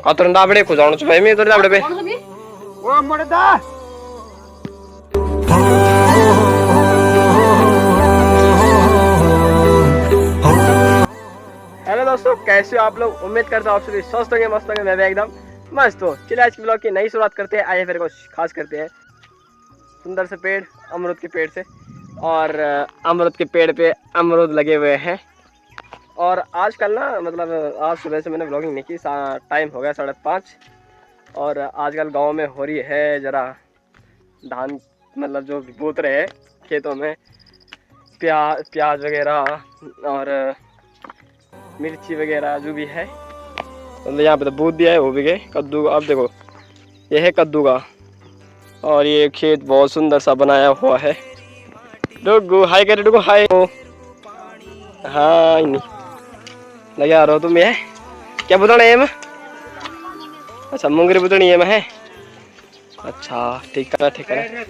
अतर दाबड़े को जानो चाहिए मैं इधर दाबड़े पे वो मर्दा। हेलो दोस्तों, कैसे हो आप लोग? उम्मीद करता हूँ आप सभी स्वस्थ होंगे, मस्त होंगे। मैं भी एकदम मस्त हूँ। चलिए आज की ब्लॉग की नई शुरुआत करते हैं। आइए फिर कुछ खास करते हैं। सुंदर से पेड़, अमरूद के पेड़ से, और अमरूद के पेड़ पे अमरूद लगे हुए हैं। और आजकल ना मतलब आज सुबह से मैंने ब्लॉगिंग नहीं की, टाइम हो गया 5:30। और आजकल गांव में हो रही है जरा धान, मतलब जो बोत रहे हैं खेतों में, प्याज वगैरह और मिर्ची वगैरह जो भी है, मतलब यहाँ पे तो बूट दिया है। वो भी गए कद्दू। अब देखो ये है कद्दू का, और ये खेत बहुत सुंदर सा बनाया हुआ है। डुगू हाय करे, डुगू हाय। हाँ नहीं लगे रहो तुम। ये क्या बुतना है मैं? अच्छा मुंगरी बुतनी है मैं है। अच्छा ठीक है ठीक है।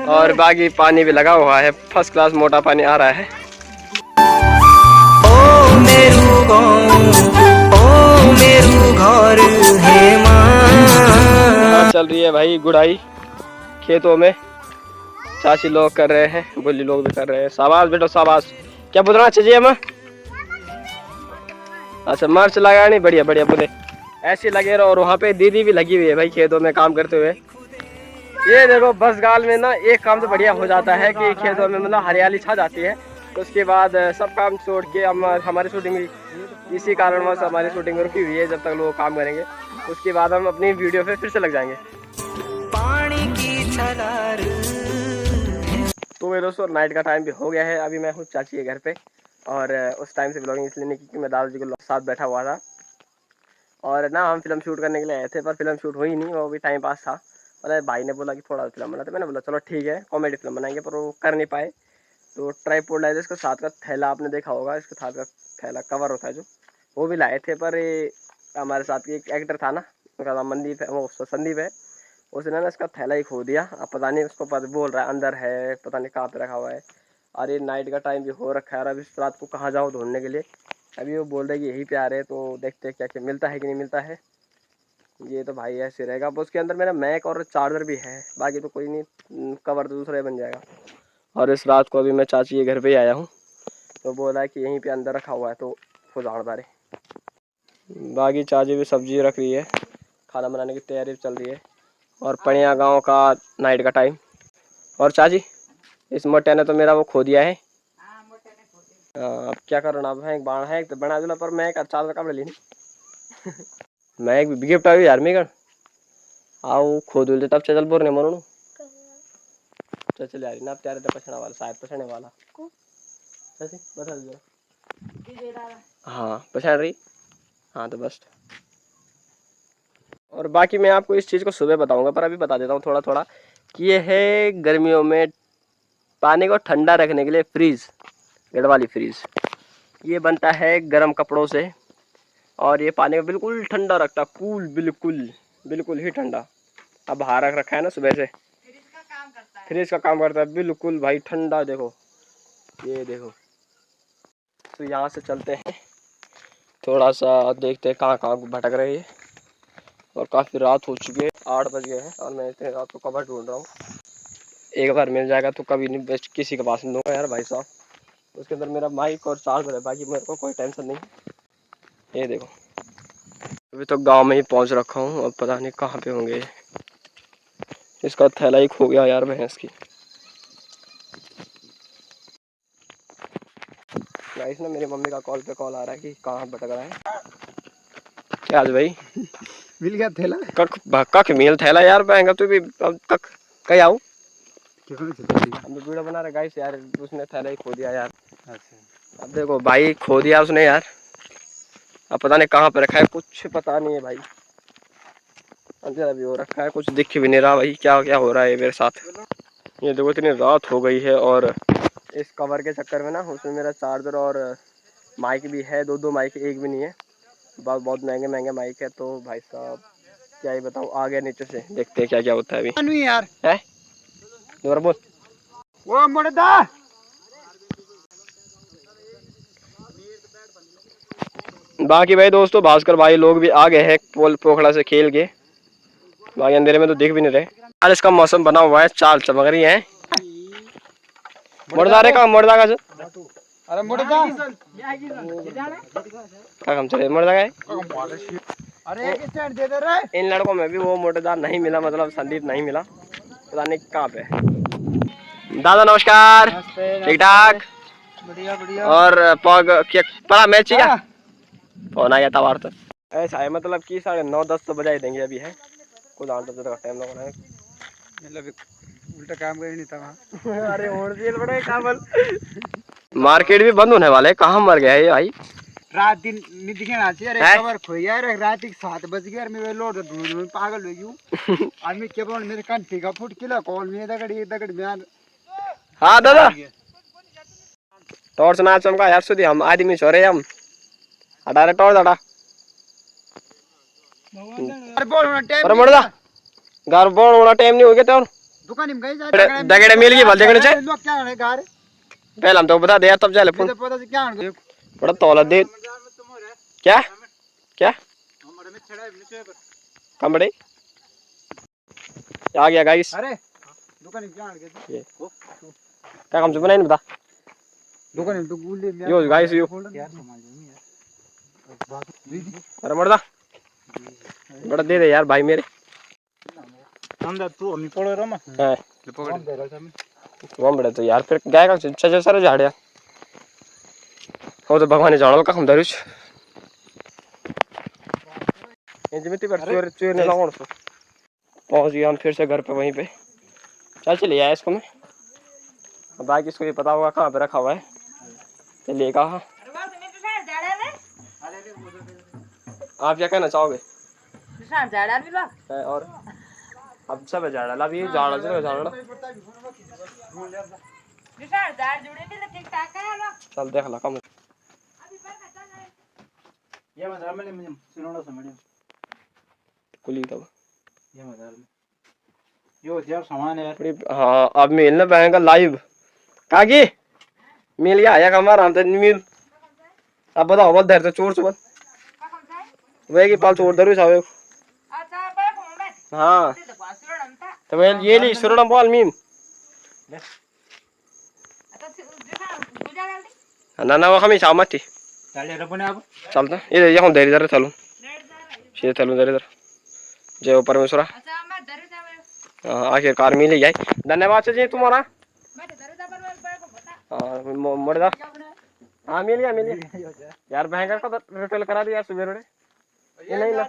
और बाकी पानी भी लगा हुआ है, फर्स्ट क्लास मोटा पानी आ रहा है। ओ मेरू घर है मां। चल रही है भाई गुड़ाई खेतों में। चाची लोग कर रहे हैं, बुल्ली लोग भी कर रहे हैं। शाबाश बेटो शाबाश। क्या बुतना चाहिए मैं? अच्छा मर्च लगानी, बढ़िया बढ़िया बोले ऐसे लगे रहो। और वहाँ पे दीदी भी लगी हुई है भाई खेतों में काम करते हुए। ये देखो बस गाल में ना एक काम तो बढ़िया हो जाता है कि खेतों में मतलब हरियाली छा जाती है। तो उसके बाद सब काम छोड़ के हम हमारी शूटिंग भी इसी कारणवश हमारी शूटिंग रुकी हुई है। जब तक लोग काम करेंगे उसके बाद हम अपनी वीडियो पे फिर से लग जाएंगे। पानी की छलार। तो मेरे दोस्तों नाइट का टाइम भी हो गया है। अभी मैं हूँ चाची के घर पे, और उस टाइम से ब्लॉगिंग इसलिए नहीं की कि मैं दादाजी को साथ बैठा हुआ था। और ना हम फिल्म शूट करने के लिए आए थे, पर फिल्म शूट हुई नहीं, वो भी टाइम पास था। और भाई ने बोला कि थोड़ा फिल्म बना, तो मैंने बोला चलो ठीक है कॉमेडी फिल्म बनाएंगे, पर वो कर नहीं पाए। तो ट्राइपॉड लाए थे, इसका साथ का थैला आपने देखा होगा, इसके साथ का थैला कवर होता है जो, वो भी लाए थे। पर हमारे साथ एक एक्टर था ना, उसका नाम मनदीप है, वो संदीप है, उसने ना इसका थैला ही खो दिया। अब पता नहीं उसको बोल रहा है अंदर है, पता नहीं कहाँ पे रखा हुआ है। और ये नाइट का टाइम भी हो रखा है, और अभी इस रात को कहाँ जाओ ढूंढने के लिए। अभी वो बोल रहे कि यहीं पे आ रहे हैं, तो देखते हैं क्या क्या मिलता है कि नहीं मिलता है। ये तो भाई ऐसे रहेगा। अब उसके अंदर मेरा मैक और चार्जर भी है, बाकी तो कोई नहीं, कवर तो दूसरा ही बन जाएगा। और इस रात को अभी मैं चाची के घर पे ही आया हूँ, तो बोला है कि यहीं पे अंदर रखा हुआ है, तो खुद आड़दारे। बाकी चाची भी सब्जी रख रही है, खाना बनाने की तैयारी चल रही है। और पणिया गांव का नाइट का टाइम। और चाची इस मोटे ने तो मेरा वो खो दिया है। अब क्या करना, अब है बाण है तो बना देना, पर मैं एक चार्जर कपड़े लेनी। मैं एक गिफ्ट आ यार मेरे आओ खो दूल तब चल बोरने मरू चल यार ना त्यारे तो पछने वाला, शायद पछने वाला बता दो। हाँ पछाड़ रही। हाँ तो बस। और बाकी मैं आपको इस चीज़ को सुबह बताऊंगा, पर अभी बता देता हूँ थोड़ा थोड़ा कि ये है गर्मियों में पानी को ठंडा रखने के लिए फ्रीज, गढ़ वाली फ्रीज। ये बनता है गर्म कपड़ों से, और ये पानी को बिल्कुल ठंडा रखता है, कूल, बिल्कुल बिल्कुल ही ठंडा। अब बाहर रख रखा है ना सुबह से, फ्रिज का काम करता है बिल्कुल भाई ठंडा। देखो ये देखो। तो यहाँ से चलते हैं, थोड़ा सा देखते हैं कहाँ कहाँ भटक रहे हैं। और काफ़ी रात हो चुकी है, 8 बज गए हैं, और मैं इतने रात को कवर ढूंढ रहा हूँ। एक बार मिल जाएगा तो कभी नहीं बेस्ट किसी के पास नहीं दूंगा यार भाई साहब। उसके अंदर मेरा माइक और चार्जर है, बाकी मेरे को कोई टेंशन नहीं। ये देखो अभी तो गांव में ही पहुंच रखा हूँ, अब पता नहीं कहाँ पे होंगे। इसका थैला ही खो गया यार भैंस की। गाइस ना मेरी मम्मी का कॉल पे कॉल आ रहा है कि कहाँ भटक रहा है। क्या आज भाई मिल गया थैला। कख मिल थैला यार बहंगा तू भी। अब कख कहीं आऊ हम वीडियो बना रहे गाइस यार, उसने थैला ही खो दिया यार। अच्छा अब देखो भाई खो दिया उसने यार, अब पता नहीं कहाँ पे रखा है, कुछ पता नहीं है भाई। अंधेरा भी हो रखा है, कुछ दिख भी नहीं रहा भाई क्या क्या हो रहा है मेरे साथ। ये देखो इतनी रात हो गई है, और इस कवर के चक्कर में ना उसमें मेरा चार्जर और माइक भी है, दो माइक, एक भी नहीं है। बहुत महंगे महंगे माइक है। तो भाई साहब क्या ही बताऊँ, आ गया नीचे से, देखते हैं क्या क्या होता है अभी। यार है दोबारा बोल। वो मर्दा। बाकी भाई दोस्तों भास्कर भाई लोग भी आ गए हैं पोखड़ा से खेल के। बाकी अंधेरे में तो दिख भी नहीं रहे। बारिश का मौसम बना हुआ है, चाल चमक रही है। मुर्दा रे का मुर्दा का अरे मुर्दा क्या काम चले मुर्दा का अरे एक स्टैंड दे दे रे। इन लड़कों में भी वो मुर्दा नहीं मिला, मतलब संदीप नहीं मिला, पता नहीं कहाँ पे। दादा नमस्कार। ठीक ठाक बढ़िया बढ़िया। और पग क्या पड़ा मैच क्या फोन आ गया था तो ऐसा है, मतलब कि 9:30 तो बजा ही देंगे अभी है कुछ आठ बजे तक टाइम लगा है। मतलब उल्टा काम कर नहीं था वहाँ। अरे और जेल बड़े काबल मार्केट भी बंद होने वाले, कहाँ मर गया ये भाई। रात दिन नहीं दिखना चाहिए। अरे खबर खोई यार, रात के 7 बज गए मैं लोड ढूंढ में पागल हो गई। आदमी के बोल मेरे कान ठीक फुट किला कॉल में दगड़ बयान। हाँ दादा टॉर्च ना चमका यार सुधी हम आदमी छोरे हम हटा रे टॉर्च हटा। अरे बोल होना टाइम अरे मुर्दा घर बोल होना टाइम नहीं हो गया तो दुकान में गई जा दगड़े मिल गई भल देखने से लोग क्या है घर पहले हम तो बता दे तब चले फोन पता से क्या है बड़ा तौला दे क्या क्या कम बड़े आ गया गाइस। अरे दुकान में क्या है क्या काम चुप नहीं बता दुकान में तो गुल्ले यो गाइस यो यार समझ नहीं यार। अरे मुर्दा बड़ा दे दे यार भाई मेरे अंदर तू हम पड़े रमा है ले पकड़ दे रहा था वो बड़े तो यार फिर गाय का चचे सारे झाड़िया हो तो भगवान जानो का हम दरुच इंजमिति पर चोर चोर ने लगाओ सो पहुंच गया हम फिर से घर पे वहीं पे चल आया इसको मैं बाकी इसको ये पता होगा कहाँ पे रखा हुआ है चलिए कहा आप क्या कहना चाहोगे और अब सब झाड़ा अब ये झाड़ा झाड़ा चल देख ला कम ये मजार में सुनो समझ कुली तब ये मजार में यो जब सामान है यार। हाँ अब मिलना पाएगा लाइव काकी मिल गया आया हमारा हम तो नहीं मिल अब बताओ बोल धर तो चोर चोर वे की पाल चोर धरू सावे हाँ तो वे ये ली सुरडम बोल मीम ना ना वो हमें शाम थी चले रे बने अब चलता ये यहाँ धैर्य धर चलूं ये चलूं धैर्य धर जय परमेश्वरा आखिरकार मिल ही जाए। धन्यवाद जी तुम्हारा मुर्दा हाँ मिल गया यार भयंकर का रिटेल करा दिया सुबह ये नहीं ना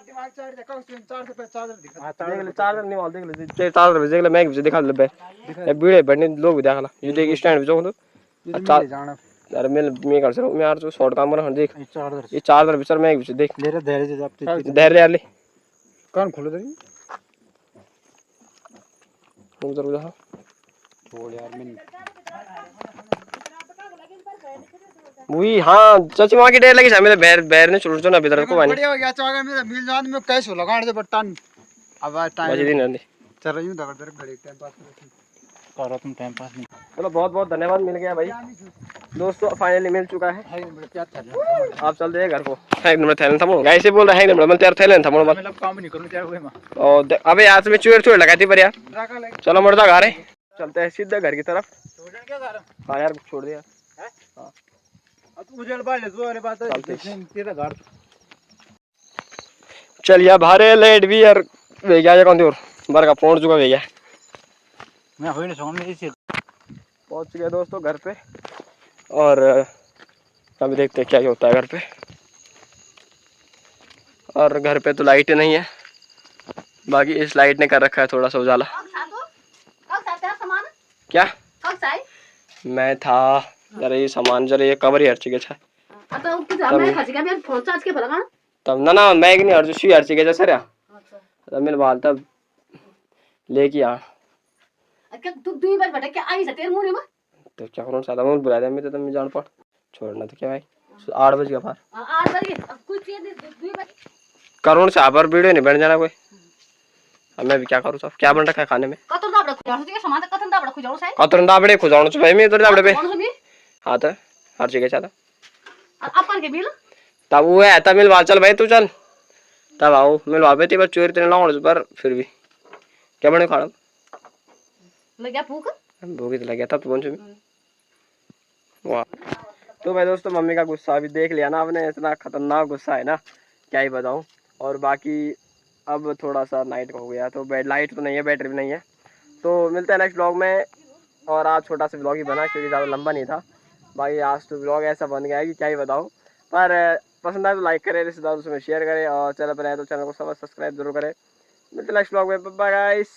चार्जर नहीं वाल देख ले चार्जर देख ले मैं दिखा ले बे वीडियो बढ़ने लोग देख ला ये देख स्टैंड पे जो तो यार मैं कर सकूं मैं यार जो शॉर्ट काम कर देख ये चार्जर बिचार मैं देख ले धैर्य यार ले कान खोलो दे उधर उधर छोड़ यार मैं वही हाँ चाची वहां की डेर लगी मेरे बैर बैर ने छोड़ ना भीतर को पानी बढ़िया हो गया चागा मेरा मिल जान में कैसे लगाने दे बटन अब टाइम बजे दिन रहने चल रही हूं दगड़ घड़ी टाइम पास कर रहा तुम टाइम पास नहीं। चलो बहुत बहुत धन्यवाद मिल गया भाई दोस्तों फाइनली मिल चुका है। आप चलते हैं घर को एक नंबर थैलेंट था मुझे ऐसे बोल रहा है नंबर मैं तेरा थैलेंट था मुझे मतलब काम नहीं करूं क्या हुए मां और अबे आज में चूर चूर लगाती पर यार चलो मुर्दा घर है चलते हैं सीधा घर की तरफ। क्या कर रहा हाँ यार छोड़ दिया हां अब उजल बाले जो वाली बात है तेरा घर चलिए भारे लेट भी यार वे गया कौन और बार का पहुंच चुका भैया मैं होई नहीं समझ में पहुंच गया दोस्तों घर पे और अभी देखते हैं क्या होता है घर पे। और घर पे तो लाइट नहीं है बाकी इस लाइट ने कर रखा है थोड़ा सा उजाला। क्या मैं था जरा ये सामान जरा ये कवर ही हर चीज है तब ना मैं नहीं हर चीज हर चीज सर तब मैंने बाल तब लेके आ तो क्या करूँ सादा मैं बुला दिया मैं तो मैं जान पड़ छोड़ना तो क्या भाई 8 बज गया पार करोड़ से पर वीडियो नहीं बन जाना कोई अब मैं भी क्या करूँ सब क्या बन रखा है खाने में कतरन दाबड़े खुजाऊं भाई मैं इधर दाबड़े पे हाँ तो हर जगह चाहता तब वो है तब मिलवा चल भाई तू चल तब आओ मिलवा पे बस चोरी तेरे लाउंड पर फिर भी क्या बने खाड़ा लग गया भूख भूख तो लग गया था तू पहुंचे वाह। तो भाई दोस्तों मम्मी का गुस्सा अभी देख लिया ना आपने, इतना खतरनाक गुस्सा है ना क्या ही बताऊं। और बाकी अब थोड़ा सा नाइट हो गया तो लाइट तो नहीं है, बैटरी भी नहीं है, तो मिलते हैं नेक्स्ट ब्लॉग में। और आज छोटा सा ब्लॉग ही बना क्योंकि ज़्यादा लंबा नहीं था। भाई आज तो ब्लॉग ऐसा बन गया है कि क्या ही बताऊं। पर पसंद आए तो लाइक करें, रिश्तेदारों में शेयर करें और चैनल पर आए तो चैनल को सब्सक्राइब जरूर करें। मिलते हैं नेक्स्ट ब्लॉग में, बाय गाइस।